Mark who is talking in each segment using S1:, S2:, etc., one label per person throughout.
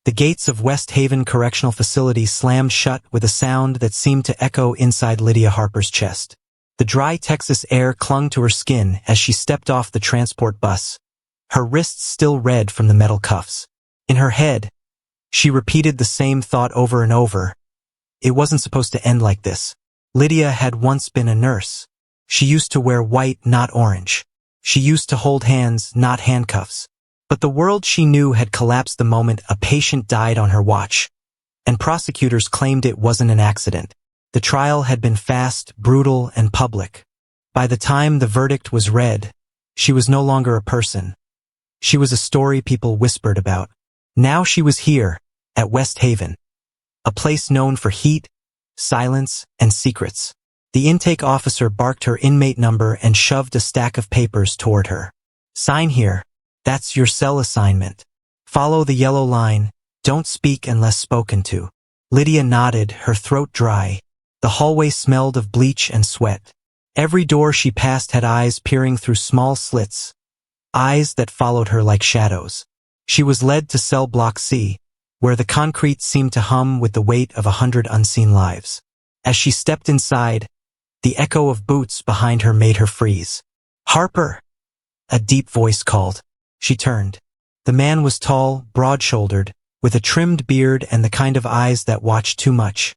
S1: The gates of West Haven Correctional Facility slammed shut with a sound that seemed to echo inside Lydia Harper's chest. The dry Texas air clung to her skin as she stepped off the transport bus, her wrists still red from the metal cuffs. In her head, she repeated the same thought over and over. It wasn't supposed to end like this. Lydia had once been a nurse. She used to wear white, not orange. She used to hold hands, not handcuffs. But the world she knew had collapsed the moment a patient died on her watch, and prosecutors claimed it wasn't an accident. The trial had been fast, brutal, and public. By the time the verdict was read, she was no longer a person. She was a story people whispered about. Now she was here, at West Haven, a place known for heat, silence, and secrets. The intake officer barked her inmate number and shoved a stack of papers toward her. "Sign here. That's your cell assignment. Follow the yellow line. Don't speak unless spoken to." Lydia nodded, her throat dry. The hallway smelled of bleach and sweat. Every door she passed had eyes peering through small slits, eyes that followed her like shadows. She was led to cell block C, where the concrete seemed to hum with the weight of 100 unseen lives. As she stepped inside, the echo of boots behind her made her freeze. "Harper!" a deep voice called. She turned. The man was tall, broad-shouldered, with a trimmed beard and the kind of eyes that watched too much.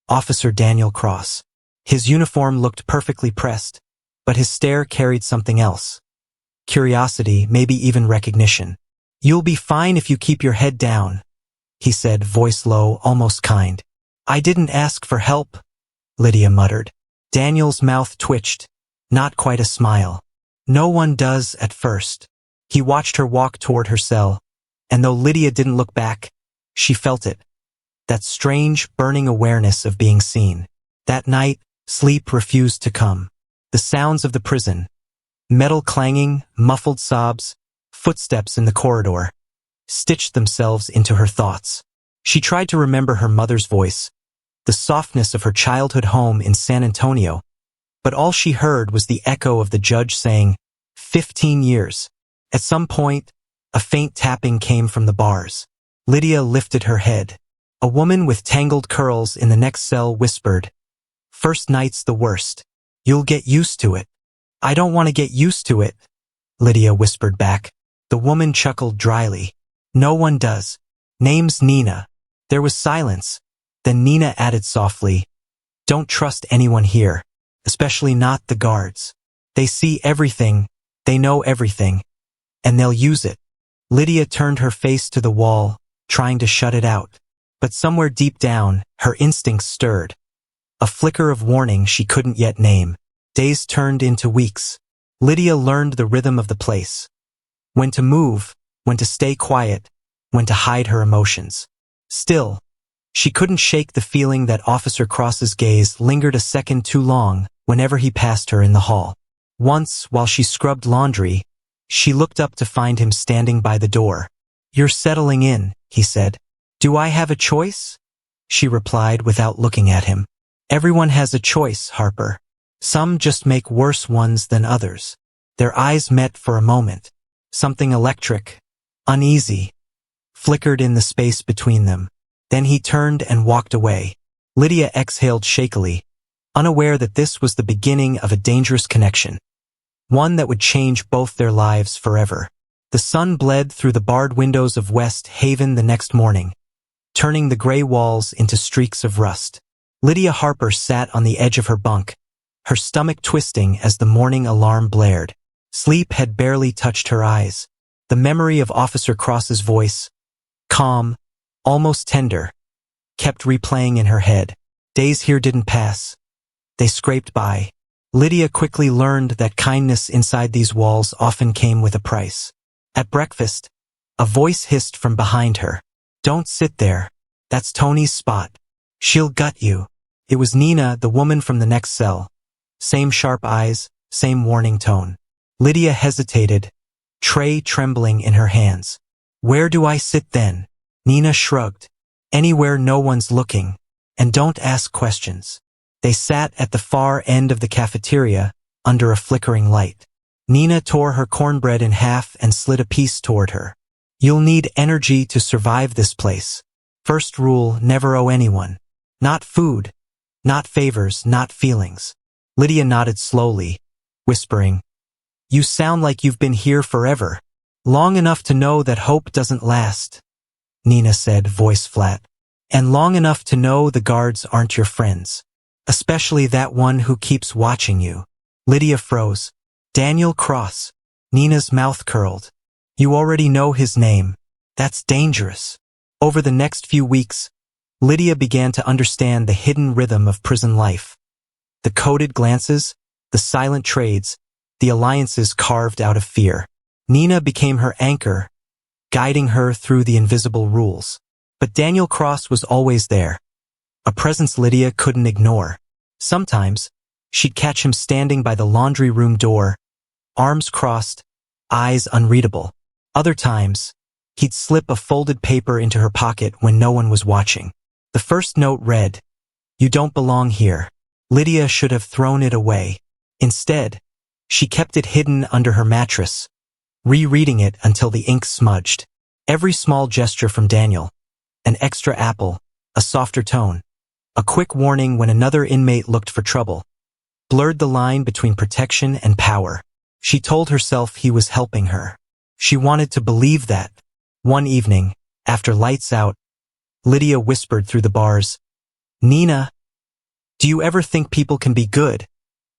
S1: Officer Daniel Cross. His uniform looked perfectly pressed, but his stare carried something else. Curiosity, maybe even recognition. "You'll be fine if you keep your head down," he said, voice low, almost kind. "I didn't ask for help," Lydia muttered. Daniel's mouth twitched, not quite a smile. "No one does at first." He watched her walk toward her cell, and though Lydia didn't look back, she felt it. That strange, burning awareness of being seen. That night, sleep refused to come. The sounds of the prison, metal clanging, muffled sobs, footsteps in the corridor, stitched themselves into her thoughts. She tried to remember her mother's voice, the softness of her childhood home in San Antonio, but all she heard was the echo of the judge saying, 15 years. At some point, a faint tapping came from the bars. Lydia lifted her head. A woman with tangled curls in the next cell whispered, "First night's the worst. You'll get used to it." "I don't want to get used to it," Lydia whispered back. The woman chuckled dryly. "No one does. Name's Nina." There was silence. Then Nina added softly, "Don't trust anyone here, especially not the guards. They see everything, they know everything, and they'll use it." Lydia turned her face to the wall, trying to shut it out. But somewhere deep down, her instincts stirred. A flicker of warning she couldn't yet name. Days turned into weeks. Lydia learned the rhythm of the place. When to move, when to stay quiet, when to hide her emotions. Still, she couldn't shake the feeling that Officer Cross's gaze lingered a second too long whenever he passed her in the hall. Once, while she scrubbed laundry, she looked up to find him standing by the door. "You're settling in," he said. "Do I have a choice?" She replied without looking at him. "Everyone has a choice, Harper. Some just make worse ones than others." Their eyes met for a moment. Something electric, uneasy, flickered in the space between them. Then he turned and walked away. Lydia exhaled shakily, unaware that this was the beginning of a dangerous connection. One that would change both their lives forever. The sun bled through the barred windows of West Haven the next morning, turning the gray walls into streaks of rust. Lydia Harper sat on the edge of her bunk, her stomach twisting as the morning alarm blared. Sleep had barely touched her eyes. The memory of Officer Cross's voice, calm, almost tender, kept replaying in her head. Days here didn't pass. They scraped by. Lydia quickly learned that kindness inside these walls often came with a price. At breakfast, a voice hissed from behind her. "Don't sit there. That's Tony's spot. She'll gut you." It was Nina, the woman from the next cell. Same sharp eyes, same warning tone. Lydia hesitated, tray trembling in her hands. "Where do I sit then?" Nina shrugged. "Anywhere no one's looking. And don't ask questions." They sat at the far end of the cafeteria, under a flickering light. Nina tore her cornbread in half and slid a piece toward her. You'll need energy to survive this place. First rule, never owe anyone. Not food, not favors, not feelings. Lydia nodded slowly, whispering, You sound like you've been here forever. Long enough to know that hope doesn't last, Nina said, voice flat. And long enough to know the guards aren't your friends. Especially that one who keeps watching you. Lydia froze. Daniel Cross. Nina's mouth curled. You already know his name. That's dangerous. Over the next few weeks, Lydia began to understand the hidden rhythm of prison life. The coded glances, the silent trades, the alliances carved out of fear. Nina became her anchor, guiding her through the invisible rules. But Daniel Cross was always there, a presence Lydia couldn't ignore. Sometimes, she'd catch him standing by the laundry room door, arms crossed, eyes unreadable. Other times, he'd slip a folded paper into her pocket when no one was watching. The first note read, You don't belong here. Lydia should have thrown it away. Instead, she kept it hidden under her mattress, rereading it until the ink smudged. Every small gesture from Daniel, an extra apple, a softer tone, a quick warning when another inmate looked for trouble, blurred the line between protection and power. She told herself he was helping her. She wanted to believe that. One evening, after lights out, Lydia whispered through the bars, Nina, do you ever think people can be good,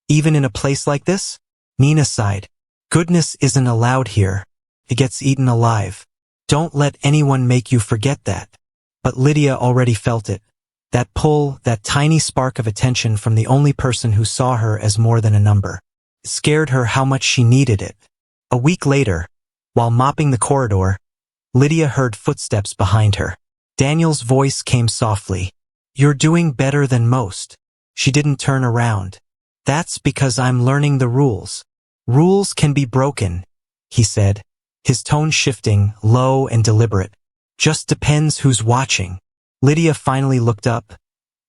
S1: even in a place like this? Nina sighed. Goodness isn't allowed here. It gets eaten alive. Don't let anyone make you forget that. But Lydia already felt it. That pull, that tiny spark of attention from the only person who saw her as more than a number. It scared her how much she needed it. A week later, while mopping the corridor, Lydia heard footsteps behind her. Daniel's voice came softly. You're doing better than most. She didn't turn around. That's because I'm learning the rules. Rules can be broken, he said, his tone shifting, low and deliberate. Just depends who's watching. Lydia finally looked up,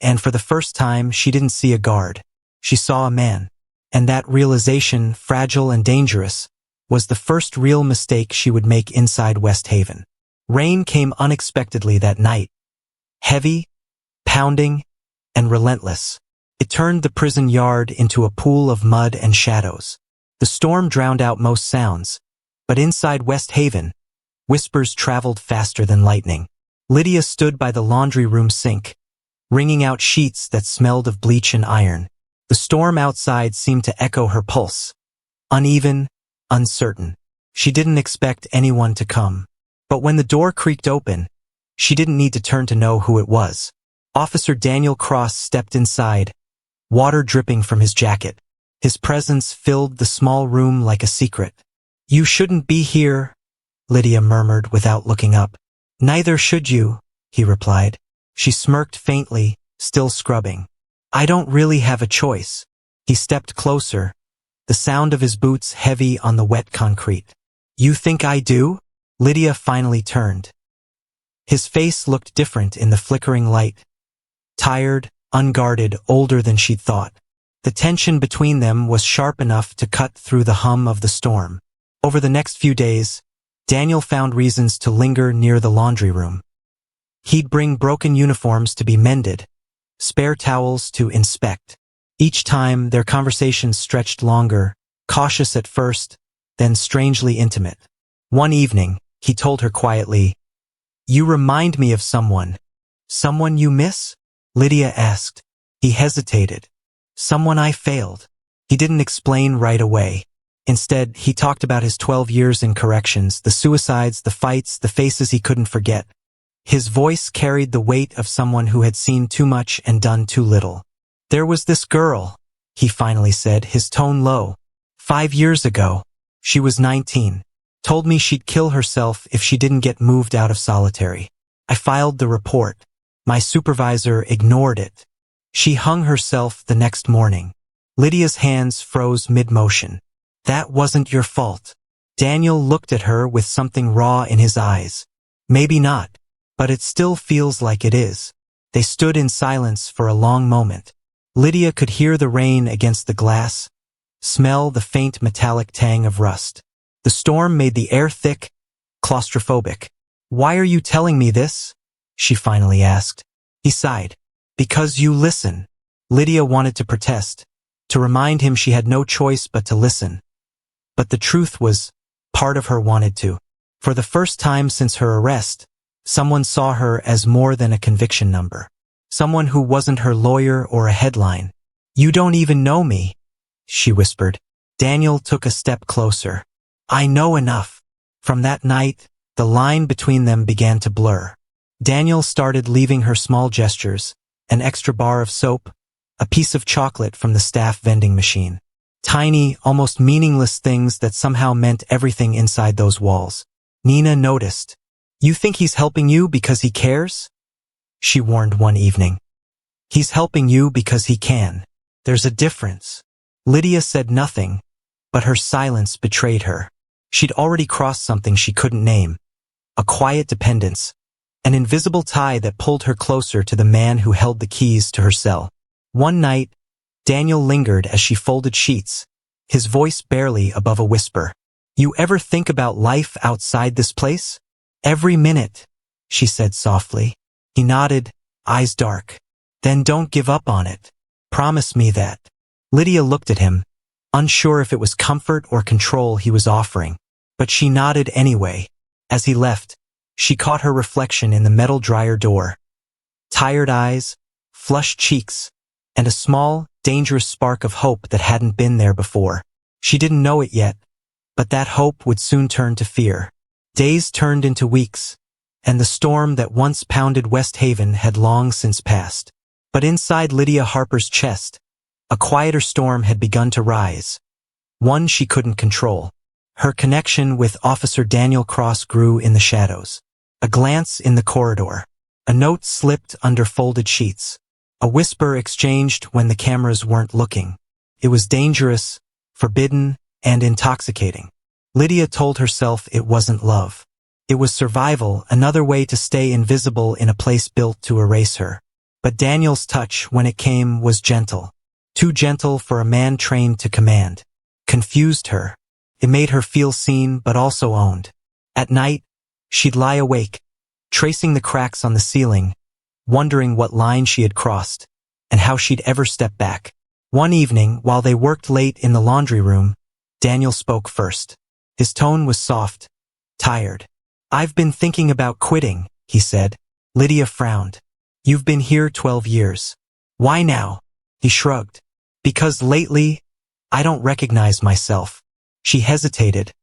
S1: and for the first time she didn't see a guard. She saw a man. And that realization, fragile and dangerous, was the first real mistake she would make inside West Haven. Rain came unexpectedly that night. Heavy, pounding, and relentless. It turned the prison yard into a pool of mud and shadows. The storm drowned out most sounds, but inside West Haven, whispers traveled faster than lightning. Lydia stood by the laundry room sink, wringing out sheets that smelled of bleach and iron. The storm outside seemed to echo her pulse. Uneven, uncertain. She didn't expect anyone to come. But when the door creaked open, she didn't need to turn to know who it was. Officer Daniel Cross stepped inside, water dripping from his jacket. His presence filled the small room like a secret. You shouldn't be here, Lydia murmured without looking up. Neither should you, he replied. She smirked faintly, still scrubbing. I don't really have a choice. He stepped closer, the sound of his boots heavy on the wet concrete. You think I do? Lydia finally turned. His face looked different in the flickering light. Tired, unguarded, older than she'd thought. The tension between them was sharp enough to cut through the hum of the storm. Over the next few days, Daniel found reasons to linger near the laundry room. He'd bring broken uniforms to be mended, spare towels to inspect. Each time, their conversations stretched longer, cautious at first, then strangely intimate. One evening, he told her quietly, You remind me of someone. Someone you miss? Lydia asked. He hesitated. Someone I failed. He didn't explain right away. Instead, he talked about his 12 years in corrections, the suicides, the fights, the faces he couldn't forget. His voice carried the weight of someone who had seen too much and done too little. There was this girl, he finally said, his tone low. 5 years ago. She was 19. Told me she'd kill herself if she didn't get moved out of solitary. I filed the report. My supervisor ignored it. She hung herself the next morning. Lydia's hands froze mid-motion. That wasn't your fault. Daniel looked at her with something raw in his eyes. Maybe not, but it still feels like it is. They stood in silence for a long moment. Lydia could hear the rain against the glass, smell the faint metallic tang of rust. The storm made the air thick, claustrophobic. "Why are you telling me this?" she finally asked. He sighed. "Because you listen." Lydia wanted to protest, to remind him she had no choice but to listen. But the truth was, part of her wanted to. For the first time since her arrest, someone saw her as more than a conviction number. Someone who wasn't her lawyer or a headline. "You don't even know me," she whispered. Daniel took a step closer. "I know enough." From that night, the line between them began to blur. Daniel started leaving her small gestures, an extra bar of soap, a piece of chocolate from the staff vending machine. Tiny, almost meaningless things that somehow meant everything inside those walls. Nina noticed. "You think he's helping you because he cares?" she warned one evening. "He's helping you because he can. There's a difference." Lydia said nothing, but her silence betrayed her. She'd already crossed something she couldn't name. A quiet dependence. An invisible tie that pulled her closer to the man who held the keys to her cell. One night, Daniel lingered as she folded sheets, his voice barely above a whisper. "You ever think about life outside this place?" "Every minute," she said softly. He nodded, eyes dark. "Then don't give up on it. Promise me that." Lydia looked at him, unsure if it was comfort or control he was offering. But she nodded anyway. As he left, she caught her reflection in the metal dryer door. Tired eyes, flushed cheeks, and a small, dangerous spark of hope that hadn't been there before. She didn't know it yet, but that hope would soon turn to fear. Days turned into weeks, and the storm that once pounded West Haven had long since passed. But inside Lydia Harper's chest, a quieter storm had begun to rise. One she couldn't control. Her connection with Officer Daniel Cross grew in the shadows. A glance in the corridor. A note slipped under folded sheets. A whisper exchanged when the cameras weren't looking. It was dangerous, forbidden, and intoxicating. Lydia told herself it wasn't love. It was survival, another way to stay invisible in a place built to erase her. But Daniel's touch, when it came, was gentle. Too gentle for a man trained to command. Confused her. It made her feel seen but also owned. At night, she'd lie awake, tracing the cracks on the ceiling, wondering what line she had crossed, and how she'd ever step back. One evening, while they worked late in the laundry room, Daniel spoke first. His tone was soft, tired. "I've been thinking about quitting," he said. Lydia frowned. "You've been here 12 years. Why now?" He shrugged. "Because lately, I don't recognize myself." She hesitated,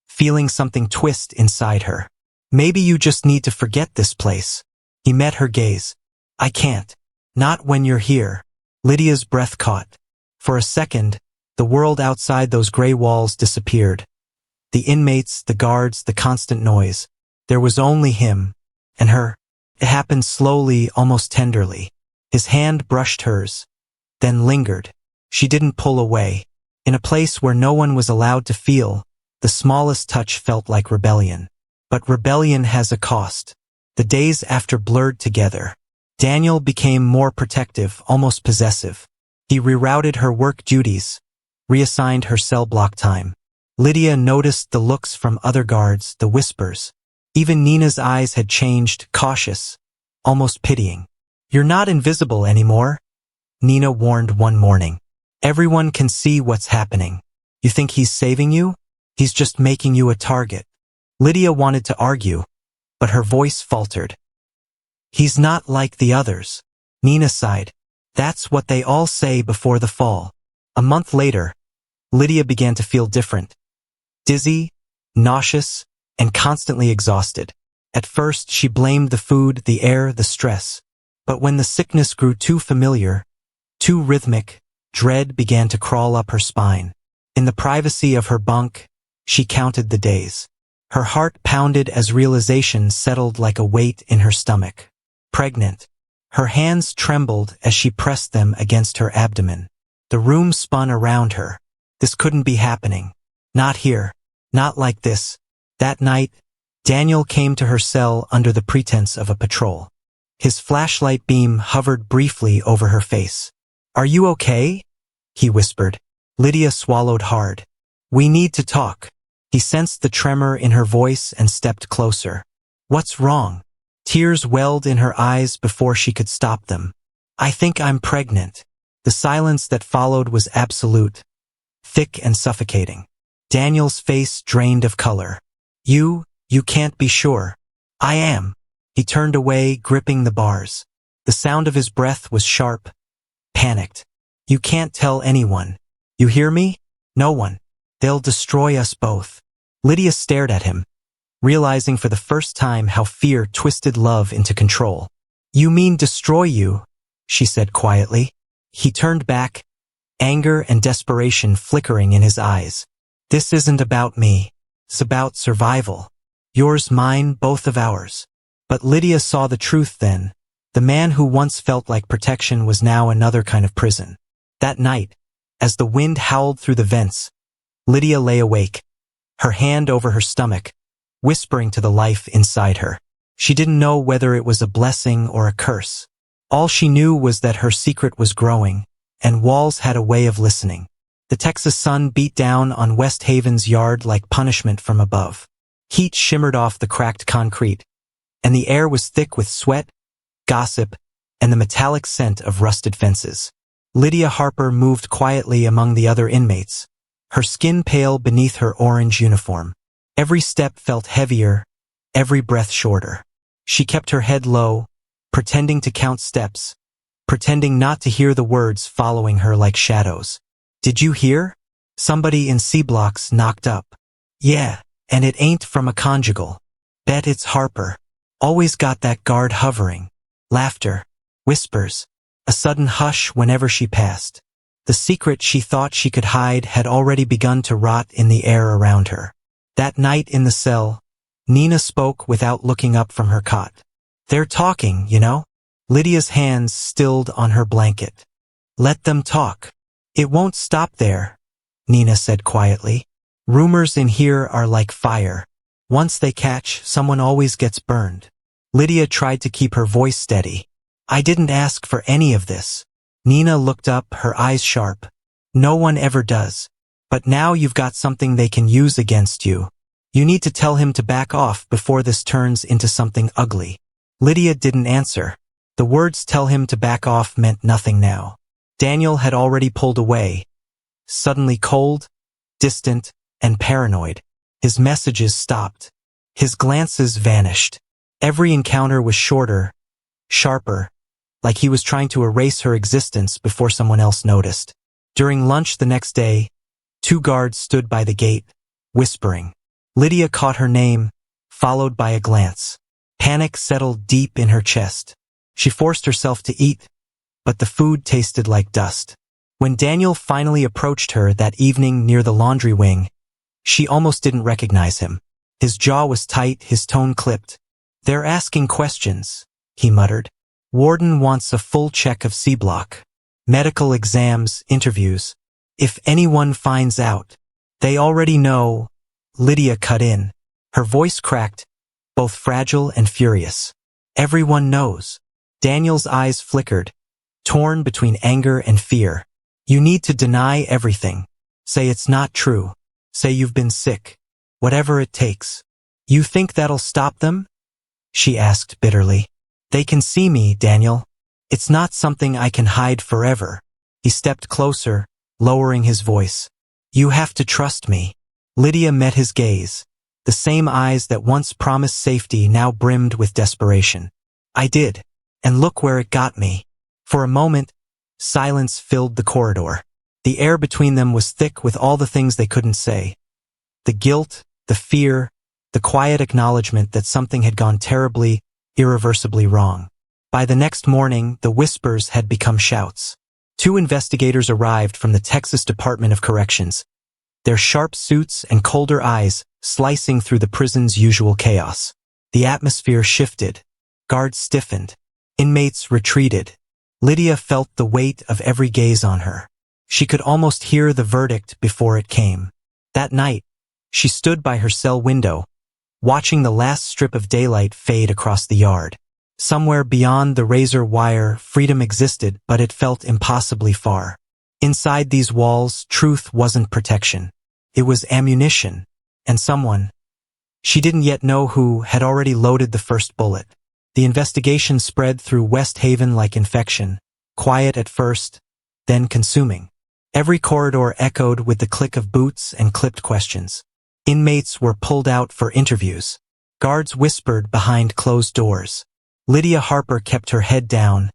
S1: feeling something twist inside her. "Maybe you just need to forget this place." He met her gaze. "I can't. Not when you're here." Lydia's breath caught. For a second, the world outside those gray walls disappeared. The inmates, the guards, the constant noise. There was only him and her. It happened slowly, almost tenderly. His hand brushed hers, then lingered. She didn't pull away. In a place where no one was allowed to feel, the smallest touch felt like rebellion. But rebellion has a cost. The days after blurred together. Daniel became more protective, almost possessive. He rerouted her work duties, reassigned her cell block time. Lydia noticed the looks from other guards, the whispers. Even Nina's eyes had changed, cautious, almost pitying. "You're not invisible anymore," Nina warned one morning. "Everyone can see what's happening. You think he's saving you? He's just making you a target." Lydia wanted to argue, but her voice faltered. "He's not like the others." Nina sighed. "That's what they all say before the fall." A month later, Lydia began to feel different. Dizzy, nauseous, and constantly exhausted. At first, she blamed the food, the air, the stress. But when the sickness grew too familiar, too rhythmic, dread began to crawl up her spine. In the privacy of her bunk, she counted the days. Her heart pounded as realization settled like a weight in her stomach. Pregnant. Her hands trembled as she pressed them against her abdomen. The room spun around her. This couldn't be happening. Not here. Not like this. That night, Daniel came to her cell under the pretense of a patrol. His flashlight beam hovered briefly over her face. "Are you okay?" he whispered. Lydia swallowed hard. "We need to talk." He sensed the tremor in her voice and stepped closer. "What's wrong?" Tears welled in her eyes before she could stop them. "I think I'm pregnant." The silence that followed was absolute, thick and suffocating. Daniel's face drained of color. You can't be sure." "I am." He turned away, gripping the bars. The sound of his breath was sharp, panicked. "You can't tell anyone. You hear me? No one. They'll destroy us both." Lydia stared at him, realizing for the first time how fear twisted love into control. "You mean destroy you?" she said quietly. He turned back, anger and desperation flickering in his eyes. "This isn't about me. It's about survival. Yours, mine, both of ours." But Lydia saw the truth then. The man who once felt like protection was now another kind of prison. That night, as the wind howled through the vents, Lydia lay awake, her hand over her stomach, whispering to the life inside her. She didn't know whether it was a blessing or a curse. All she knew was that her secret was growing, and walls had a way of listening. The Texas sun beat down on West Haven's yard like punishment from above. Heat shimmered off the cracked concrete, and the air was thick with sweat, gossip, and the metallic scent of rusted fences. Lydia Harper moved quietly among the other inmates, her skin pale beneath her orange uniform. Every step felt heavier, every breath shorter. She kept her head low, pretending to count steps, pretending not to hear the words following her like shadows. "Did you hear? Somebody in C blocks knocked up." "Yeah, and it ain't from a conjugal. Bet it's Harper. Always got that guard hovering." Laughter, whispers, a sudden hush whenever she passed. The secret she thought she could hide had already begun to rot in the air around her. That night in the cell, Nina spoke without looking up from her cot. "They're talking, you know?" Lydia's hands stilled on her blanket. "Let them talk. It won't stop there," Nina said quietly. "Rumors in here are like fire. Once they catch, someone always gets burned." Lydia tried to keep her voice steady. "I didn't ask for any of this." Nina looked up, her eyes sharp. "No one ever does. But now you've got something they can use against you. You need to tell him to back off before this turns into something ugly." Lydia didn't answer. The words "tell him to back off" meant nothing now. Daniel had already pulled away, suddenly cold, distant, and paranoid. His messages stopped. His glances vanished. Every encounter was shorter, sharper, like he was trying to erase her existence before someone else noticed. During lunch the next day, 2 guards stood by the gate, whispering. Lydia caught her name, followed by a glance. Panic settled deep in her chest. She forced herself to eat, but the food tasted like dust. When Daniel finally approached her that evening near the laundry wing, she almost didn't recognize him. His jaw was tight, his tone clipped. "They're asking questions," he muttered. "Warden wants a full check of C block. Medical exams, interviews. If anyone finds out, they already know." Lydia cut in. Her voice cracked, both fragile and furious. "Everyone knows." Daniel's eyes flickered, torn between anger and fear. "You need to deny everything. Say it's not true. Say you've been sick. Whatever it takes." "You think that'll stop them?" she asked bitterly. "They can see me, Daniel. It's not something I can hide forever." He stepped closer, lowering his voice. "You have to trust me." Lydia met his gaze. The same eyes that once promised safety now brimmed with desperation. "I did. And look where it got me." For a moment, silence filled the corridor. The air between them was thick with all the things they couldn't say. The guilt, the fear, the quiet acknowledgement that something had gone terribly, irreversibly wrong. By the next morning, the whispers had become shouts. 2 investigators arrived from the Texas Department of Corrections, their sharp suits and colder eyes slicing through the prison's usual chaos. The atmosphere shifted. Guards stiffened. Inmates retreated. Lydia felt the weight of every gaze on her. She could almost hear the verdict before it came. That night, she stood by her cell window, watching the last strip of daylight fade across the yard. Somewhere beyond the razor wire, freedom existed, but it felt impossibly far. Inside these walls, truth wasn't protection. It was ammunition. and someone, she didn't yet know who, had already loaded the first bullet. The investigation spread through West Haven like infection, quiet at first, then consuming. Every corridor echoed with the click of boots and clipped questions. Inmates were pulled out for interviews. Guards whispered behind closed doors. Lydia Harper kept her head down,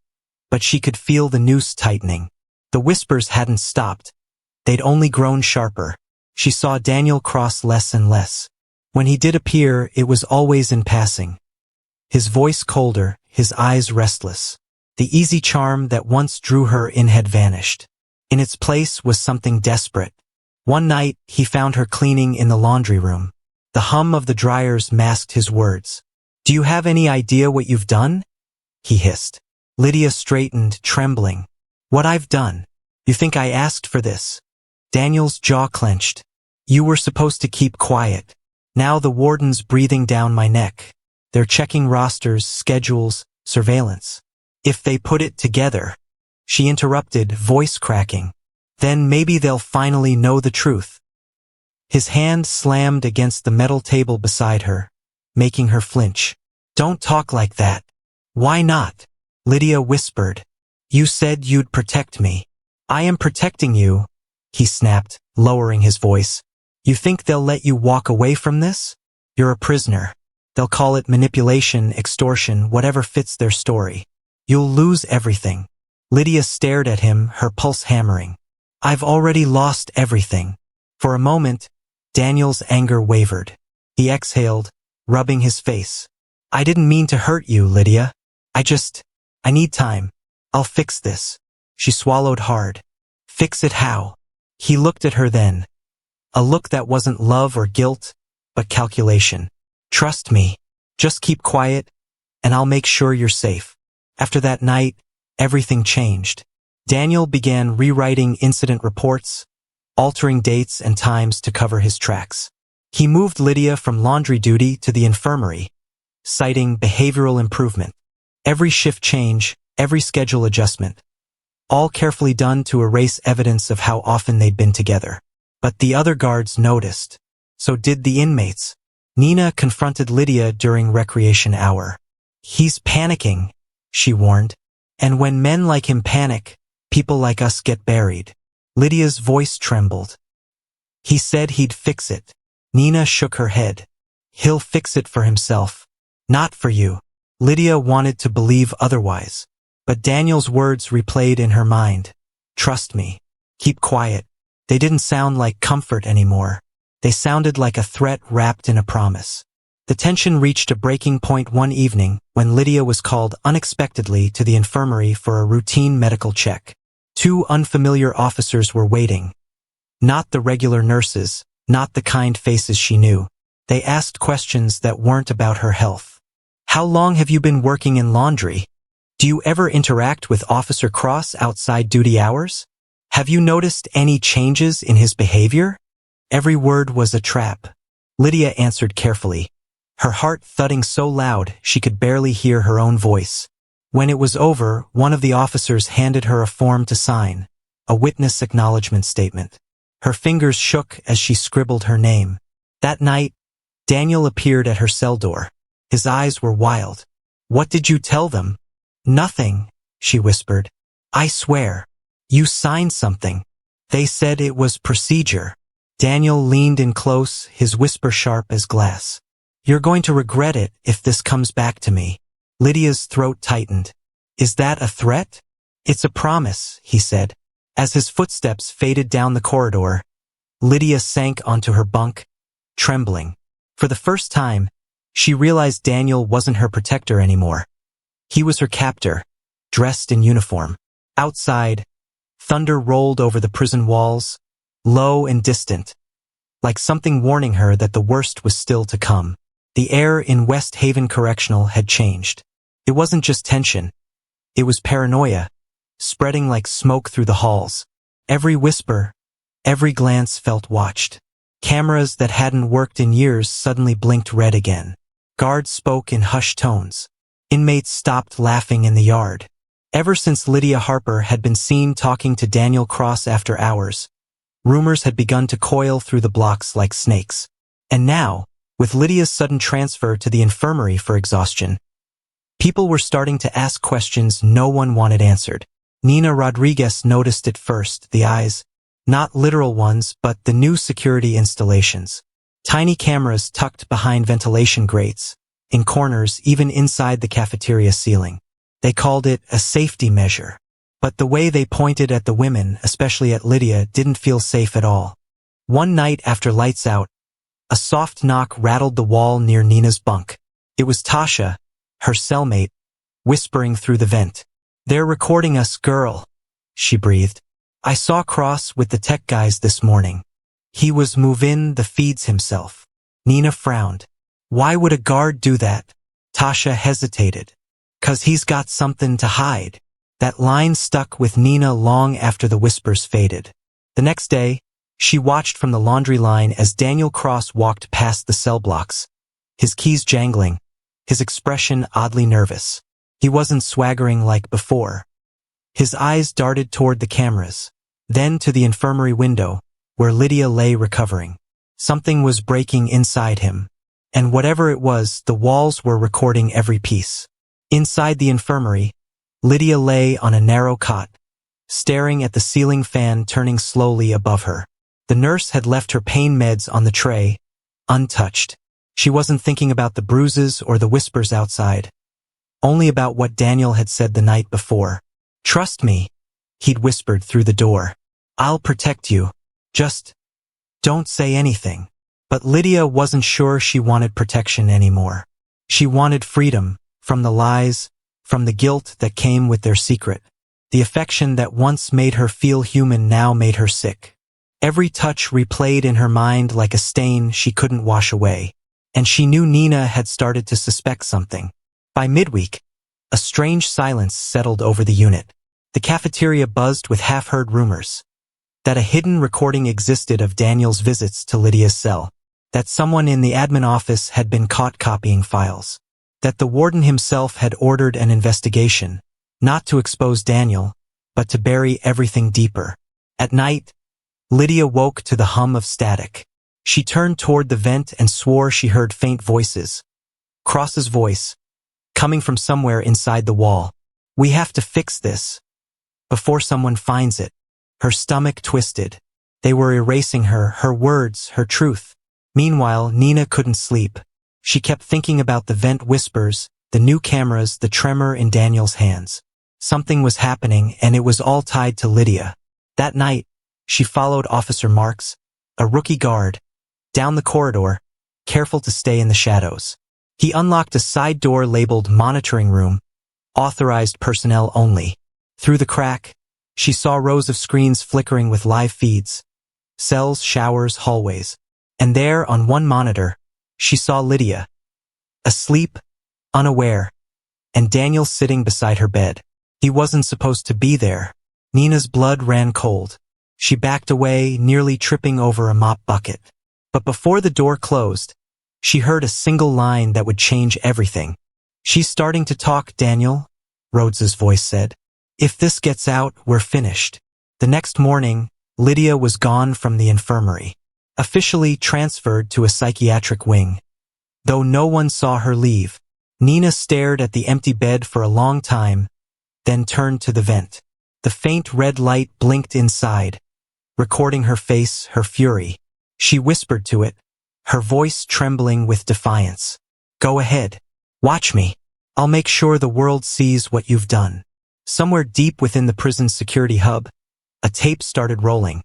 S1: but she could feel the noose tightening. The whispers hadn't stopped. They'd only grown sharper. She saw Daniel cross less and less. When he did appear, it was always in passing. His voice colder, his eyes restless. The easy charm that once drew her in had vanished. In its place was something desperate. One night, he found her cleaning in the laundry room. The hum of the dryers masked his words. "Do you have any idea what you've done?" he hissed. Lydia straightened, trembling. "What I've done? You think I asked for this?" Daniel's jaw clenched. "You were supposed to keep quiet. Now the warden's breathing down my neck. They're checking rosters, schedules, surveillance. If they put it together," she interrupted, voice cracking, "then maybe they'll finally know the truth." His hand slammed against the metal table beside her, making her flinch. "Don't talk like that." "Why not?" Lydia whispered. "You said you'd protect me." "I am protecting you," he snapped, lowering his voice. "You think they'll let you walk away from this? You're a prisoner. They'll call it manipulation, extortion, whatever fits their story. You'll lose everything." Lydia stared at him, her pulse hammering. "I've already lost everything." For a moment, Daniel's anger wavered. He exhaled, rubbing his face. "I didn't mean to hurt you, Lydia. I need time. I'll fix this." She swallowed hard. "Fix it how?" He looked at her then. A look that wasn't love or guilt, but calculation. "Trust me. Just keep quiet, and I'll make sure you're safe." After that night, everything changed. Daniel began rewriting incident reports, altering dates and times to cover his tracks. He moved Lydia from laundry duty to the infirmary, citing behavioral improvement. Every shift change, every schedule adjustment, all carefully done to erase evidence of how often they'd been together. But the other guards noticed. So did the inmates. Nina confronted Lydia during recreation hour. "He's panicking," she warned. "And when men like him panic, people like us get buried." Lydia's voice trembled. "He said he'd fix it." Nina shook her head. "He'll fix it for himself. Not for you." Lydia wanted to believe otherwise. But Daniel's words replayed in her mind. "Trust me. Keep quiet." They didn't sound like comfort anymore. They sounded like a threat wrapped in a promise. The tension reached a breaking point one evening when Lydia was called unexpectedly to the infirmary for a routine medical check. Two unfamiliar officers were waiting. Not the regular nurses, not the kind faces she knew. They asked questions that weren't about her health. "How long have you been working in laundry? Do you ever interact with Officer Cross outside duty hours? Have you noticed any changes in his behavior?" Every word was a trap. Lydia answered carefully, her heart thudding so loud she could barely hear her own voice. When it was over, one of the officers handed her a form to sign, a witness acknowledgement statement. Her fingers shook as she scribbled her name. That night, Daniel appeared at her cell door. His eyes were wild. "What did you tell them?" "Nothing," she whispered. "I swear. You signed something. They said it was procedure." Daniel leaned in close, his whisper sharp as glass. "You're going to regret it if this comes back to me." Lydia's throat tightened. "Is that a threat?" "It's a promise," he said. As his footsteps faded down the corridor, Lydia sank onto her bunk, trembling. For the first time, she realized Daniel wasn't her protector anymore. He was her captor, dressed in uniform. Outside, thunder rolled over the prison walls, low and distant, like something warning her that the worst was still to come. The air in West Haven Correctional had changed. It wasn't just tension. It was paranoia, spreading like smoke through the halls. Every whisper, every glance felt watched. Cameras that hadn't worked in years suddenly blinked red again. Guards spoke in hushed tones. Inmates stopped laughing in the yard. Ever since Lydia Harper had been seen talking to Daniel Cross after hours, rumors had begun to coil through the blocks like snakes. And now, with Lydia's sudden transfer to the infirmary for exhaustion, people were starting to ask questions no one wanted answered. Nina Rodriguez noticed it first, the eyes, not literal ones, but the new security installations. Tiny cameras tucked behind ventilation grates, in corners, even inside the cafeteria ceiling. They called it a safety measure. But the way they pointed at the women, especially at Lydia, didn't feel safe at all. One night after lights out, a soft knock rattled the wall near Nina's bunk. It was Tasha, her cellmate, whispering through the vent. "They're recording us, girl," she breathed. "I saw Cross with the tech guys this morning. He was moving the feeds himself." Nina frowned. "Why would a guard do that?" Tasha hesitated. "'Cause he's got something to hide." That line stuck with Nina long after the whispers faded. The next day, she watched from the laundry line as Daniel Cross walked past the cell blocks, his keys jangling, his expression oddly nervous. He wasn't swaggering like before. His eyes darted toward the cameras, then to the infirmary window, where Lydia lay recovering. Something was breaking inside him, and whatever it was, the walls were recording every piece. Inside the infirmary, Lydia lay on a narrow cot, staring at the ceiling fan turning slowly above her. The nurse had left her pain meds on the tray, untouched. She wasn't thinking about the bruises or the whispers outside, only about what Daniel had said the night before. "Trust me," he'd whispered through the door. "I'll protect you. Just don't say anything." But Lydia wasn't sure she wanted protection anymore. She wanted freedom, from the lies, from the guilt that came with their secret. The affection that once made her feel human now made her sick. Every touch replayed in her mind like a stain she couldn't wash away. And she knew Nina had started to suspect something. By midweek, a strange silence settled over the unit. The cafeteria buzzed with half-heard rumors. That a hidden recording existed of Daniel's visits to Lydia's cell. That someone in the admin office had been caught copying files. That the warden himself had ordered an investigation, not to expose Daniel, but to bury everything deeper. At night, Lydia woke to the hum of static. She turned toward the vent and swore she heard faint voices. Cross's voice, coming from somewhere inside the wall. "We have to fix this before someone finds it." Her stomach twisted. They were erasing her words, her truth. Meanwhile, Nina couldn't sleep. She kept thinking about the vent whispers, the new cameras, the tremor in Daniel's hands. Something was happening, and it was all tied to Lydia. That night, she followed Officer Marks, a rookie guard, down the corridor, careful to stay in the shadows. He unlocked a side door labeled monitoring room, authorized personnel only. Through the crack, she saw rows of screens flickering with live feeds, cells, showers, hallways. And there, on one monitor, she saw Lydia, asleep, unaware, and Daniel sitting beside her bed. He wasn't supposed to be there. Nina's blood ran cold. She backed away, nearly tripping over a mop bucket. But before the door closed, she heard a single line that would change everything. "She's starting to talk, Daniel," Rhodes's voice said. "If this gets out, we're finished." The next morning, Lydia was gone from the infirmary, officially transferred to a psychiatric wing. Though no one saw her leave, Nina stared at the empty bed for a long time, then turned to the vent. The faint red light blinked inside, recording her face, her fury. She whispered to it, her voice trembling with defiance. "Go ahead. Watch me. I'll make sure the world sees what you've done." Somewhere deep within the prison's security hub, a tape started rolling.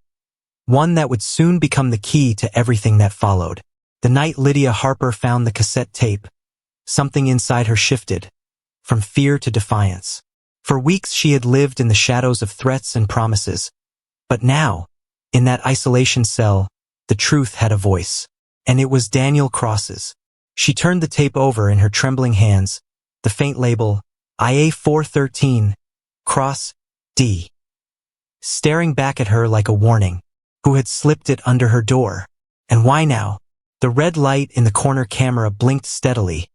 S1: One that would soon become the key to everything that followed. The night Lydia Harper found the cassette tape, something inside her shifted, from fear to defiance. For weeks she had lived in the shadows of threats and promises. But now, in that isolation cell, the truth had a voice. And it was Daniel Cross's. She turned the tape over in her trembling hands, the faint label, IA 413, Cross, D. Staring back at her like a warning. Who had slipped it under her door? And why now? The red light in the corner camera blinked steadily,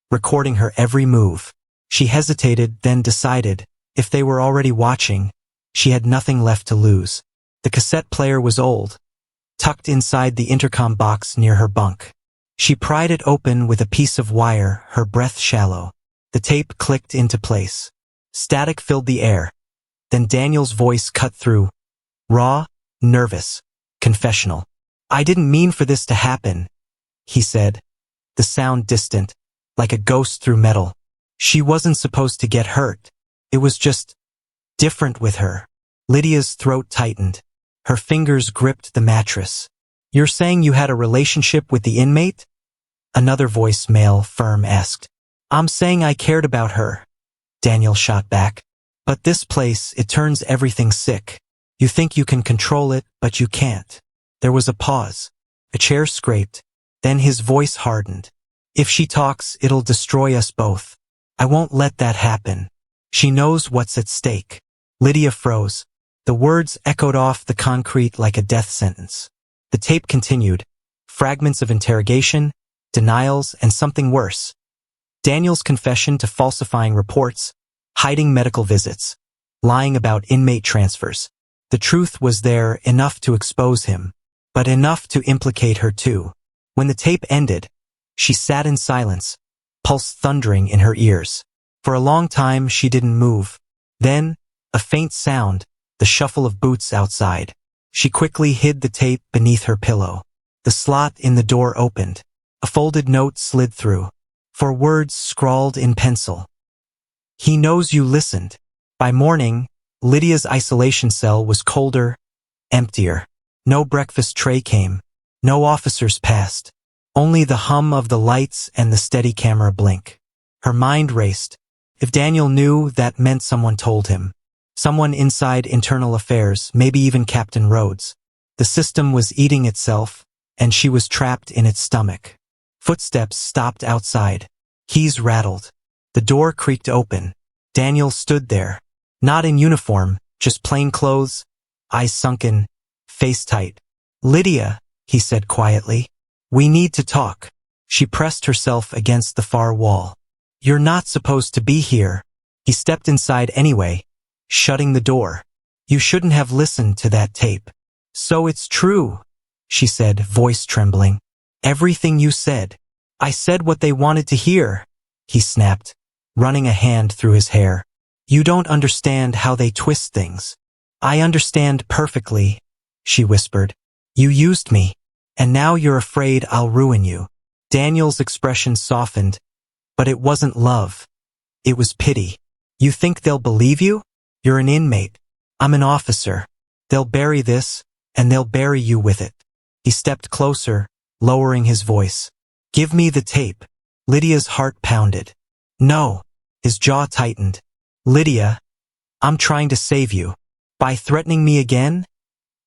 S1: recording her every move. She hesitated, then decided, if they were already watching, she had nothing left to lose. The cassette player was old, tucked inside the intercom box near her bunk. She pried it open with a piece of wire, her breath shallow. The tape clicked into place. Static filled the air. Then Daniel's voice cut through. Raw, nervous, confessional. I didn't mean for this to happen, he said. The sound distant, like a ghost through metal. She wasn't supposed to get hurt. It was just different with her. Lydia's throat tightened. Her fingers gripped the mattress. You're saying you had a relationship with the inmate? Another voice, male, firm, asked. I'm saying I cared about her, Daniel shot back. But this place, it turns everything sick. You think you can control it, but you can't. There was a pause. A chair scraped. Then his voice hardened. If she talks, it'll destroy us both. I won't let that happen. She knows what's at stake. Lydia froze. The words echoed off the concrete like a death sentence. The tape continued. Fragments of interrogation, denials, and something worse. Daniel's confession to falsifying reports, hiding medical visits, lying about inmate transfers. The truth was there, enough to expose him, but enough to implicate her too. When the tape ended, she sat in silence, pulse thundering in her ears. For a long time she didn't move. Then, a faint sound, the shuffle of boots outside. She quickly hid the tape beneath her pillow. The slot in the door opened. A folded note slid through. 4 words scrawled in pencil. He knows you listened. By morning, Lydia's isolation cell was colder, emptier. No breakfast tray came. No officers passed. Only the hum of the lights and the steady camera blink. Her mind raced. If Daniel knew, that meant someone told him. Someone inside internal affairs, maybe even Captain Rhodes. The system was eating itself, and she was trapped in its stomach. Footsteps stopped outside. Keys rattled. The door creaked open. Daniel stood there. Not in uniform, just plain clothes, eyes sunken, face tight. Lydia, he said quietly. We need to talk. She pressed herself against the far wall. You're not supposed to be here. He stepped inside anyway, shutting the door. You shouldn't have listened to that tape. So it's true, she said, voice trembling. Everything you said. I said what they wanted to hear, he snapped, running a hand through his hair. You don't understand how they twist things. I understand perfectly, she whispered. You used me, and now you're afraid I'll ruin you. Daniel's expression softened, but it wasn't love. It was pity. You think they'll believe you? You're an inmate. I'm an officer. They'll bury this, and they'll bury you with it. He stepped closer, lowering his voice. Give me the tape. Lydia's heart pounded. No. His jaw tightened. Lydia, I'm trying to save you. By threatening me again?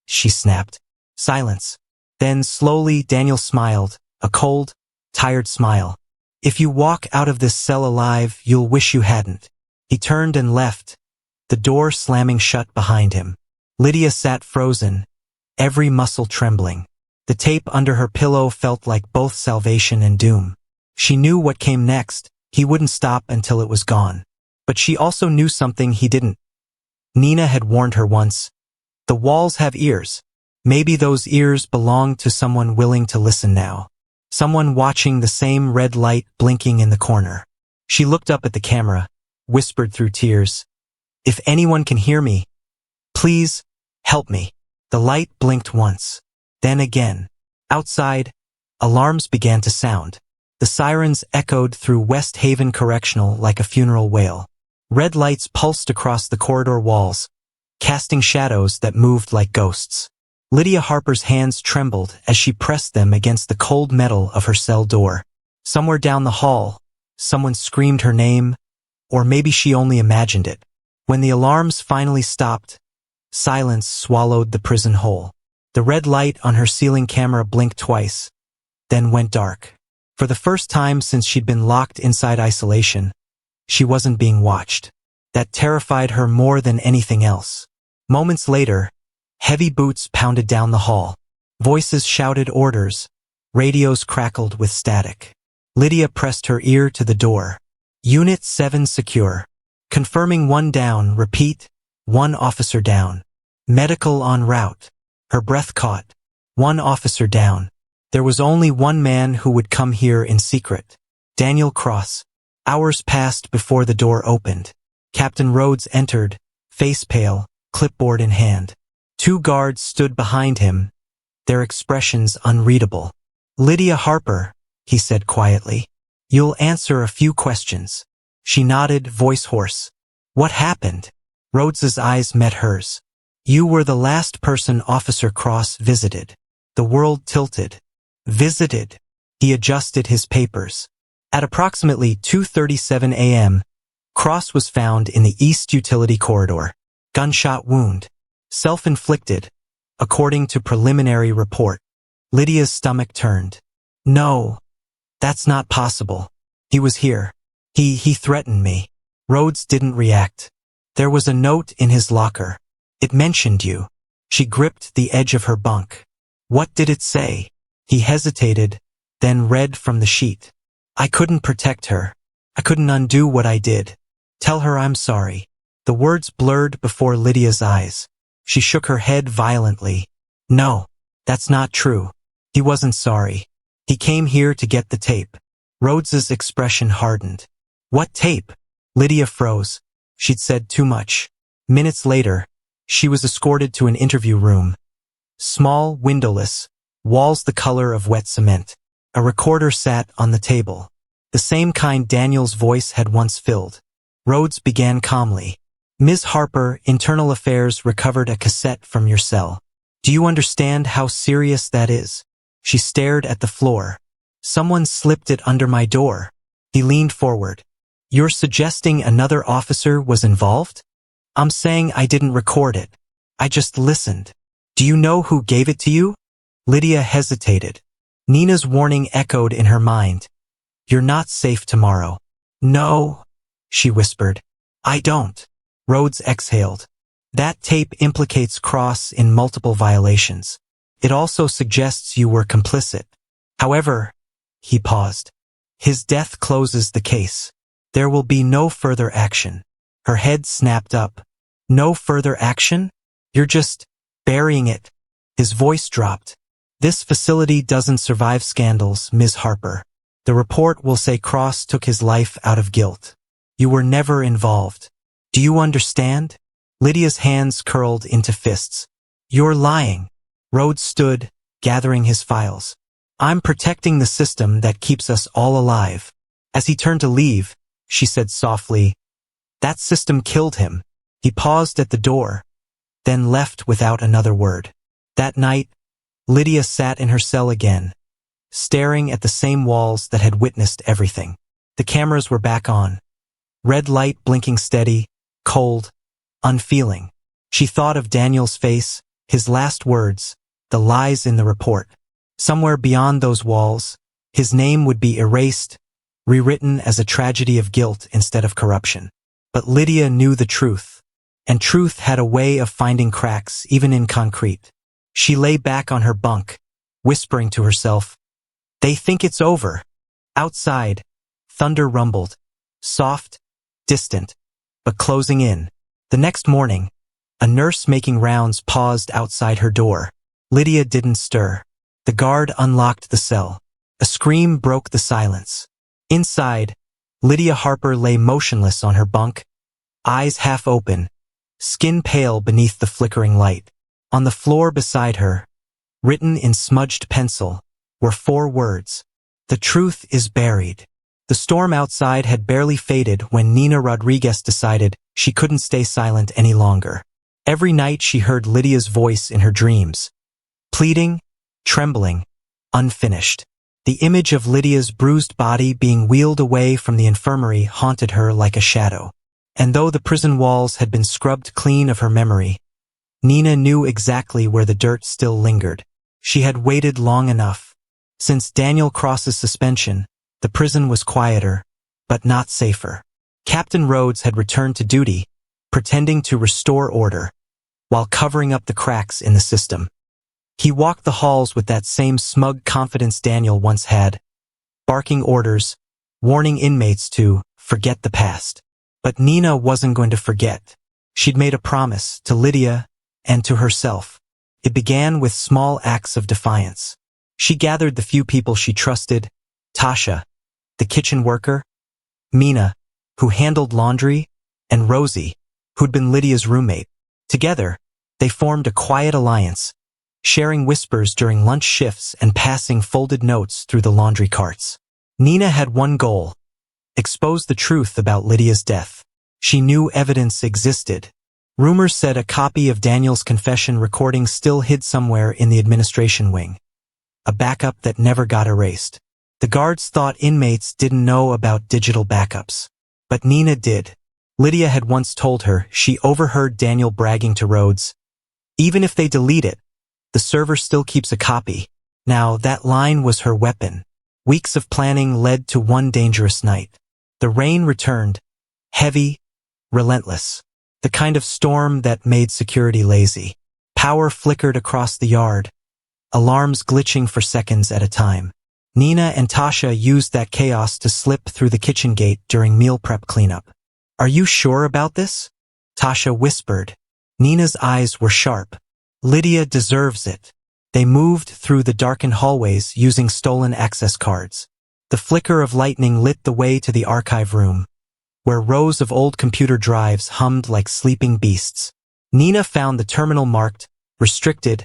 S1: She snapped. Silence. Then slowly Daniel smiled, a cold, tired smile. If you walk out of this cell alive, you'll wish you hadn't. He turned and left, the door slamming shut behind him. Lydia sat frozen, every muscle trembling. The tape under her pillow felt like both salvation and doom. She knew what came next. He wouldn't stop until it was gone. But she also knew something he didn't. Nina had warned her once. The walls have ears. Maybe those ears belong to someone willing to listen now. Someone watching the same red light blinking in the corner. She looked up at the camera, whispered through tears. If anyone can hear me, please, help me. The light blinked once. Then again. Outside, alarms began to sound. The sirens echoed through West Haven Correctional like a funeral wail. Red lights pulsed across the corridor walls, casting shadows that moved like ghosts. Lydia Harper's hands trembled as she pressed them against the cold metal of her cell door. Somewhere down the hall, someone screamed her name, or maybe she only imagined it. When the alarms finally stopped, silence swallowed the prison whole. The red light on her ceiling camera blinked twice, then went dark. For the first time since she'd been locked inside isolation, she wasn't being watched. That terrified her more than anything else. Moments later, heavy boots pounded down the hall. Voices shouted orders. Radios crackled with static. Lydia pressed her ear to the door. Unit 7 secure. Confirming 1 down, repeat, 1 officer down. Medical en route. Her breath caught. 1 officer down. There was only one man who would come here in secret. Daniel Cross. Hours passed before the door opened. Captain Rhodes entered, face pale, clipboard in hand. 2 guards stood behind him, their expressions unreadable. "Lydia Harper," he said quietly. "You'll answer a few questions." She nodded, voice hoarse. "What happened?" Rhodes's eyes met hers. "You were the last person Officer Cross visited." The world tilted. Visited. He adjusted his papers. At approximately 2:37 a.m., Cross was found in the East Utility Corridor. Gunshot wound. Self-inflicted, according to preliminary report. Lydia's stomach turned. "No, that's not possible. He was here. He threatened me." Rhodes didn't react. "There was a note in his locker. It mentioned you." She gripped the edge of her bunk. "What did it say?" He hesitated, then read from the sheet. "I couldn't protect her. I couldn't undo what I did. Tell her I'm sorry." The words blurred before Lydia's eyes. She shook her head violently. "No, that's not true. He wasn't sorry. He came here to get the tape." Rhodes's expression hardened. "What tape?" Lydia froze. She'd said too much. Minutes later, she was escorted to an interview room. Small, windowless, walls the color of wet cement. A recorder sat on the table. The same kind Daniel's voice had once filled. Rhodes began calmly. "Ms. Harper, Internal Affairs recovered a cassette from your cell. Do you understand how serious that is?" She stared at the floor. "Someone slipped it under my door." He leaned forward. "You're suggesting another officer was involved?" "I'm saying I didn't record it. I just listened." "Do you know who gave it to you?" Lydia hesitated. Nina's warning echoed in her mind. "You're not safe tomorrow." "No," she whispered. "I don't." Rhodes exhaled. "That tape implicates Cross in multiple violations. It also suggests you were complicit. However," he paused, "his death closes the case. There will be no further action." Her head snapped up. "No further action? You're just burying it." His voice dropped. "This facility doesn't survive scandals, Ms. Harper. The report will say Cross took his life out of guilt. You were never involved. Do you understand?" Lydia's hands curled into fists. "You're lying." Rhodes stood, gathering his files. "I'm protecting the system that keeps us all alive." As he turned to leave, she said softly, "That system killed him." He paused at the door, then left without another word. That night, Lydia sat in her cell again, staring at the same walls that had witnessed everything. The cameras were back on. Red light blinking steady, cold, unfeeling. She thought of Daniel's face, his last words, the lies in the report. Somewhere beyond those walls, his name would be erased, rewritten as a tragedy of guilt instead of corruption. But Lydia knew the truth, and truth had a way of finding cracks even in concrete. She lay back on her bunk, whispering to herself, "They think it's over." Outside, thunder rumbled, soft, distant, but closing in. The next morning, a nurse making rounds paused outside her door. Lydia didn't stir. The guard unlocked the cell. A scream broke the silence. Inside, Lydia Harper lay motionless on her bunk, eyes half open, skin pale beneath the flickering light. On the floor beside her, written in smudged pencil, were 4 words. "The truth is buried." The storm outside had barely faded when Nina Rodriguez decided she couldn't stay silent any longer. Every night she heard Lydia's voice in her dreams, pleading, trembling, unfinished. The image of Lydia's bruised body being wheeled away from the infirmary haunted her like a shadow. And though the prison walls had been scrubbed clean of her memory, Nina knew exactly where the dirt still lingered. She had waited long enough. Since Daniel Cross's suspension, the prison was quieter, but not safer. Captain Rhodes had returned to duty, pretending to restore order, while covering up the cracks in the system. He walked the halls with that same smug confidence Daniel once had, barking orders, warning inmates to forget the past. But Nina wasn't going to forget. She'd made a promise to Lydia and to herself. It began with small acts of defiance. She gathered the few people she trusted: Tasha, the kitchen worker; Mina, who handled laundry; and Rosie, who'd been Lydia's roommate. Together, they formed a quiet alliance, sharing whispers during lunch shifts and passing folded notes through the laundry carts. Nina had one goal: expose the truth about Lydia's death. She knew evidence existed. Rumors said a copy of Daniel's confession recording still hid somewhere in the administration wing. A backup that never got erased. The guards thought inmates didn't know about digital backups. But Nina did. Lydia had once told her she overheard Daniel bragging to Rhodes, "Even if they delete it, the server still keeps a copy." Now, that line was her weapon. Weeks of planning led to one dangerous night. The rain returned, heavy, relentless. The kind of storm that made security lazy. Power flickered across the yard, alarms glitching for seconds at a time. Nina and Tasha used that chaos to slip through the kitchen gate during meal prep cleanup. "Are you sure about this?" Tasha whispered. Nina's eyes were sharp. "Lydia deserves it." They moved through the darkened hallways using stolen access cards. The flicker of lightning lit the way to the archive room, where rows of old computer drives hummed like sleeping beasts. Nina found the terminal marked, "Restricted,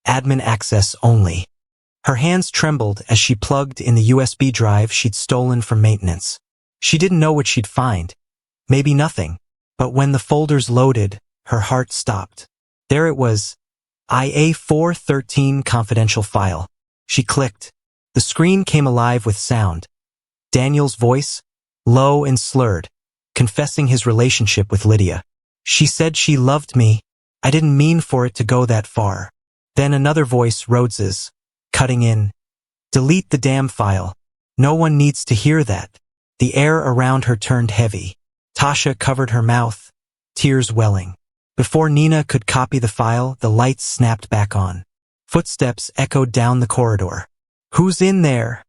S1: Admin Access Only." Her hands trembled as she plugged in the USB drive she'd stolen from maintenance. She didn't know what she'd find. Maybe nothing. But when the folders loaded, her heart stopped. There it was, IA-413 confidential file. She clicked. The screen came alive with sound. Daniel's voice, low and slurred, confessing his relationship with Lydia. "She said she loved me. I didn't mean for it to go that far." Then another voice, Rhodes's, cutting in. "Delete the damn file. No one needs to hear that." The air around her turned heavy. Tasha covered her mouth, tears welling. Before Nina could copy the file, the lights snapped back on. Footsteps echoed down the corridor. "Who's in there?"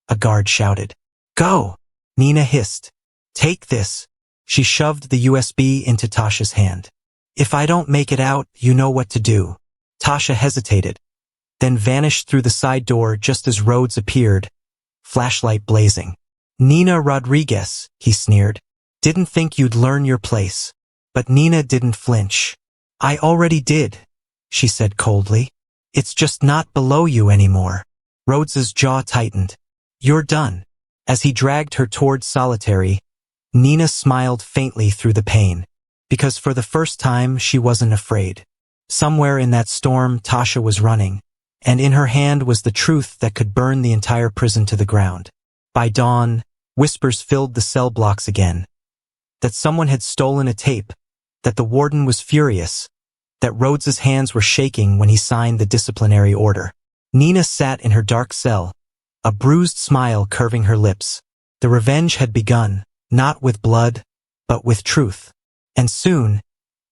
S1: a guard shouted. "Go," Nina hissed. "Take this." She shoved the USB into Tasha's hand. "If I don't make it out, you know what to do." Tasha hesitated, then vanished through the side door just as Rhodes appeared, flashlight blazing. "Nina Rodriguez," he sneered. "Didn't think you'd learn your place." But Nina didn't flinch. "I already did," she said coldly. "It's just not below you anymore." Rhodes's jaw tightened. "You're done." As he dragged her toward solitary, Nina smiled faintly through the pain, because for the first time she wasn't afraid. Somewhere in that storm, Tasha was running, and in her hand was the truth that could burn the entire prison to the ground. By dawn, whispers filled the cell blocks again. That someone had stolen a tape, that the warden was furious, that Rhodes's hands were shaking when he signed the disciplinary order. Nina sat in her dark cell, a bruised smile curving her lips. The revenge had begun, not with blood, but with truth. And soon,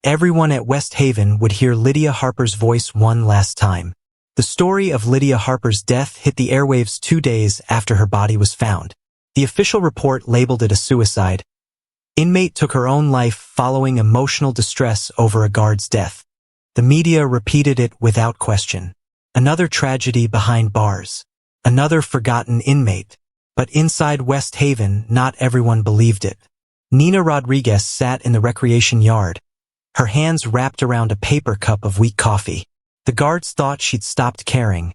S1: everyone at West Haven would hear Lydia Harper's voice one last time. The story of Lydia Harper's death hit the airwaves 2 days after her body was found. The official report labeled it a suicide. Inmate took her own life following emotional distress over a guard's death. The media repeated it without question. Another tragedy behind bars. Another forgotten inmate. But inside West Haven, not everyone believed it. Nina Rodriguez sat in the recreation yard, her hands wrapped around a paper cup of weak coffee. The guards thought she'd stopped caring,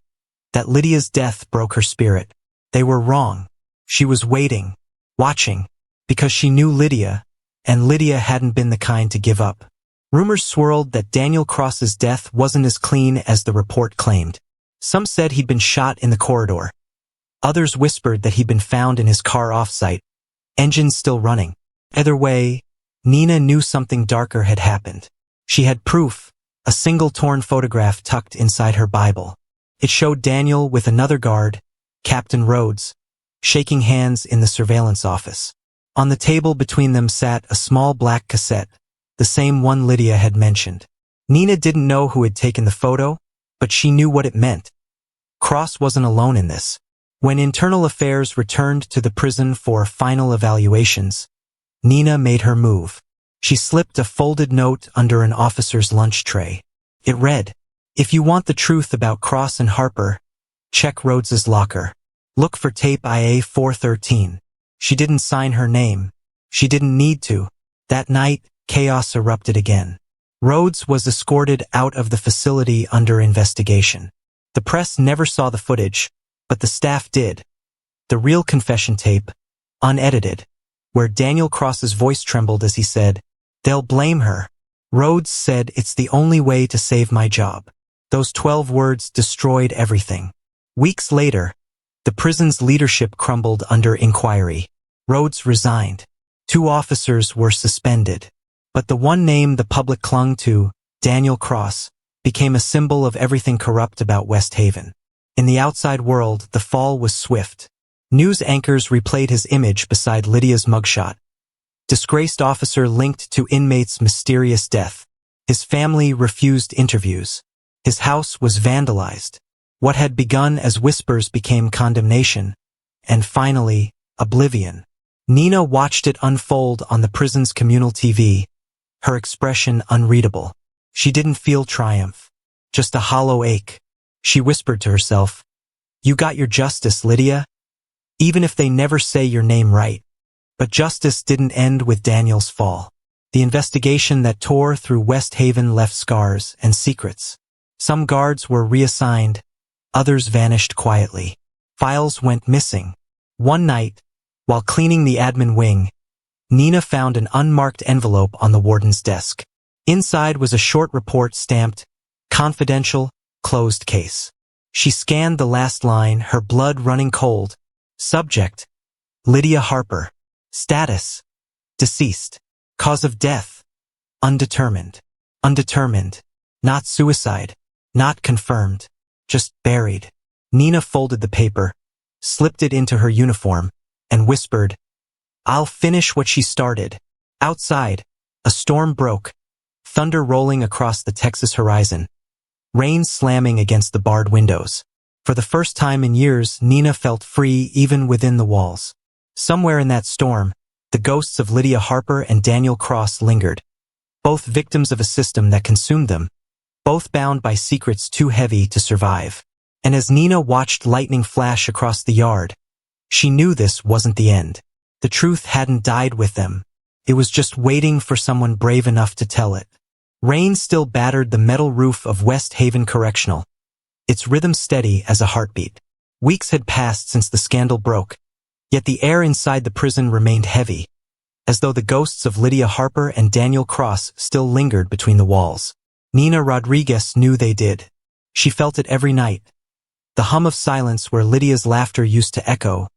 S1: that Lydia's death broke her spirit. They were wrong. She was waiting, watching, because she knew Lydia, and Lydia hadn't been the kind to give up. Rumors swirled that Daniel Cross's death wasn't as clean as the report claimed. Some said he'd been shot in the corridor. Others whispered that he'd been found in his car off-site, engines still running. Either way, Nina knew something darker had happened. She had proof, a single torn photograph tucked inside her Bible. It showed Daniel with another guard, Captain Rhodes, shaking hands in the surveillance office. On the table between them sat a small black cassette, the same one Lydia had mentioned. Nina didn't know who had taken the photo, but she knew what it meant. Cross wasn't alone in this. When Internal Affairs returned to the prison for final evaluations, Nina made her move. She slipped a folded note under an officer's lunch tray. It read, "If you want the truth about Cross and Harper, Check Rhodes's locker. Look for tape IA 413. She didn't sign her name. She didn't need to. That night, chaos erupted again. Rhodes was escorted out of the facility under investigation. The press never saw the footage, but the staff did. The real confession tape, unedited, where Daniel Cross's voice trembled as he said, "They'll blame her." Rhodes said, "It's the only way to save my job." Those 12 words destroyed everything. Weeks later, the prison's leadership crumbled under inquiry. Rhodes resigned. 2 officers were suspended. But the one name the public clung to, Daniel Cross, became a symbol of everything corrupt about West Haven. In the outside world, the fall was swift. News anchors replayed his image beside Lydia's mugshot. Disgraced officer linked to inmate's mysterious death. His family refused interviews. His house was vandalized. What had begun as whispers became condemnation. And finally, oblivion. Nina watched it unfold on the prison's communal TV, her expression unreadable. She didn't feel triumph, just a hollow ache. She whispered to herself, "You got your justice, Lydia, even if they never say your name right." But justice didn't end with Daniel's fall. The investigation that tore through West Haven left scars and secrets. Some guards were reassigned, others vanished quietly. Files went missing. One night, while cleaning the admin wing, Nina found an unmarked envelope on the warden's desk. Inside was a short report stamped, "Confidential, closed case." She scanned the last line, her blood running cold. Subject: Lydia Harper. Status: deceased. Cause of death: undetermined. Undetermined. Not suicide. Not confirmed. Just buried. Nina folded the paper, slipped it into her uniform, and whispered, "I'll finish what she started." Outside, a storm broke, thunder rolling across the Texas horizon, rain slamming against the barred windows. For the first time in years, Nina felt free even within the walls. Somewhere in that storm, the ghosts of Lydia Harper and Daniel Cross lingered, both victims of a system that consumed them, both bound by secrets too heavy to survive. And as Nina watched lightning flash across the yard, she knew this wasn't the end. The truth hadn't died with them. It was just waiting for someone brave enough to tell it. Rain still battered the metal roof of West Haven Correctional, its rhythm steady as a heartbeat. Weeks had passed since the scandal broke, yet the air inside the prison remained heavy, as though the ghosts of Lydia Harper and Daniel Cross still lingered between the walls. Nina Rodriguez knew they did. She felt it every night. The hum of silence where Lydia's laughter used to echo,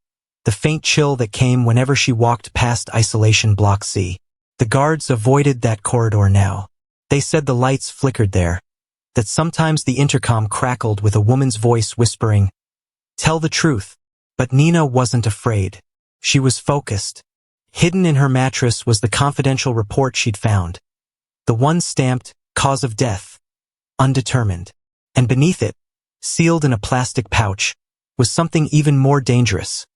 S1: the faint chill that came whenever she walked past Isolation Block C. The guards avoided that corridor now. They said the lights flickered there, that sometimes the intercom crackled with a woman's voice whispering, "Tell the truth." But Nina wasn't afraid. She was focused. Hidden in her mattress was the confidential report she'd found. The one stamped, "Cause of death, undetermined." And beneath it, sealed in a plastic pouch, was something even more dangerous.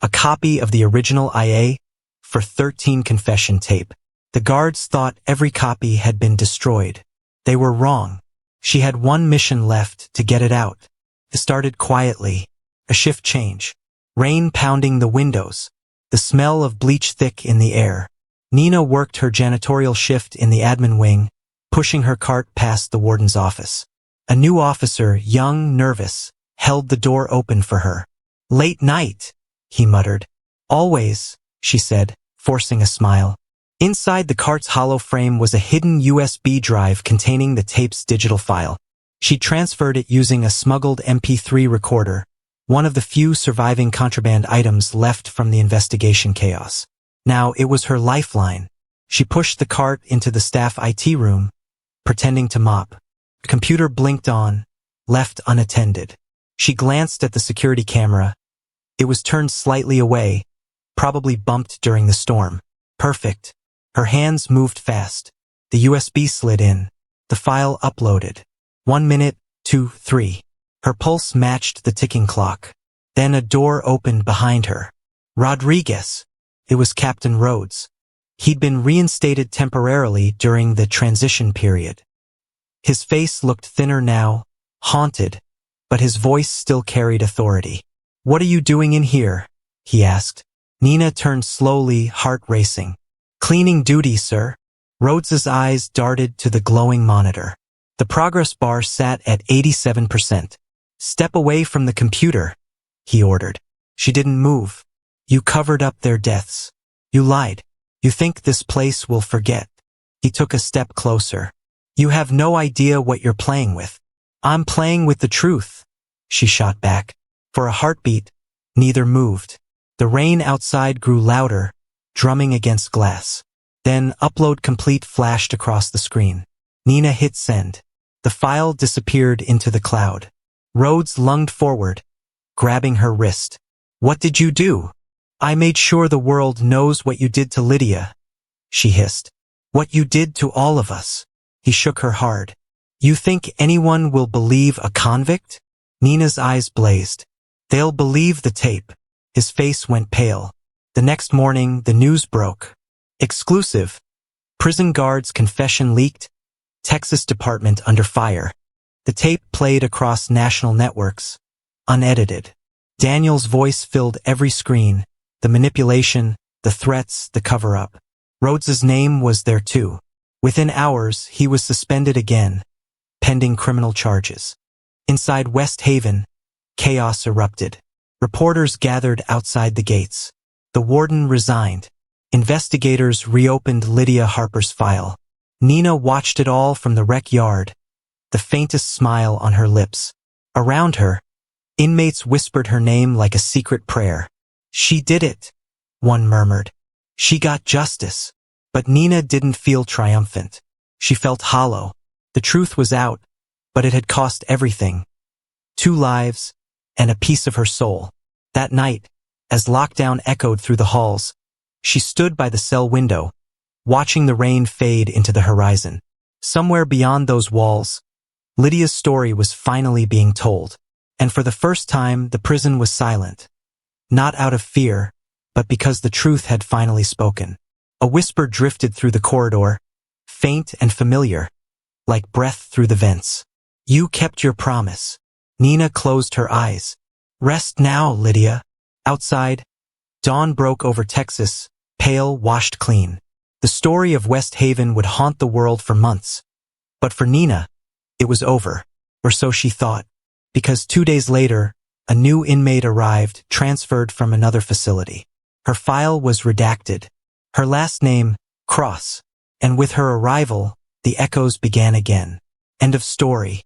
S1: A copy of the original IA for 13 confession tape. The guards thought every copy had been destroyed. They were wrong. She had one mission left: to get it out. It started quietly. A shift change. Rain pounding the windows. The smell of bleach thick in the air. Nina worked her janitorial shift in the admin wing, pushing her cart past the warden's office. A new officer, young, nervous, held the door open for her. "Late night," he muttered. "Always," she said, forcing a smile. Inside the cart's hollow frame was a hidden USB drive containing the tape's digital file. She transferred it using a smuggled MP3 recorder, one of the few surviving contraband items left from the investigation chaos. Now it was her lifeline. She pushed the cart into the staff IT room, pretending to mop. The computer blinked on, left unattended. She glanced at the security camera. It was turned slightly away, probably bumped during the storm. Perfect. Her hands moved fast. The USB slid in. The file uploaded. 1 minute, 2, 3. Her pulse matched the ticking clock. Then a door opened behind her. Rodriguez. It was Captain Rhodes. He'd been reinstated temporarily during the transition period. His face looked thinner now, haunted, but his voice still carried authority. "What are you doing in here?" he asked. Nina turned slowly, heart racing. "Cleaning duty, sir." Rhodes's eyes darted to the glowing monitor. The progress bar sat at 87%. "Step away from the computer," he ordered. She didn't move. "You covered up their deaths. You lied. You think this place will forget." He took a step closer. "You have no idea what you're playing with." "I'm playing with the truth," she shot back. For a heartbeat, neither moved. The rain outside grew louder, drumming against glass. Then "Upload complete" flashed across the screen. Nina hit send. The file disappeared into the cloud. Rhodes lunged forward, grabbing her wrist. "What did you do?" "I made sure the world knows what you did to Lydia," she hissed. "What you did to all of us." He shook her hard. "You think anyone will believe a convict?" Nina's eyes blazed. "They'll believe the tape." His face went pale. The next morning, the news broke. Exclusive. Prison guard's confession leaked. Texas Department under fire. The tape played across national networks. Unedited. Daniel's voice filled every screen. The manipulation, the threats, the cover-up. Rhodes's name was there too. Within hours, he was suspended again, pending criminal charges. Inside West Haven, chaos erupted. Reporters gathered outside the gates. The warden resigned. Investigators reopened Lydia Harper's file. Nina watched it all from the rec yard, the faintest smile on her lips. Around her, inmates whispered her name like a secret prayer. "She did it," one murmured. "She got justice." But Nina didn't feel triumphant. She felt hollow. The truth was out, but it had cost everything. 2 lives, and a piece of her soul. That night, as lockdown echoed through the halls, she stood by the cell window, watching the rain fade into the horizon. Somewhere beyond those walls, Lydia's story was finally being told. And for the first time, the prison was silent. Not out of fear, but because the truth had finally spoken. A whisper drifted through the corridor, faint and familiar, like breath through the vents. "You kept your promise." Nina closed her eyes. "Rest now, Lydia." Outside, dawn broke over Texas, pale, washed clean. The story of West Haven would haunt the world for months. But for Nina, it was over, or so she thought, because 2 days later, a new inmate arrived, transferred from another facility. Her file was redacted. Her last name, Cross. And with her arrival, the echoes began again. End of story.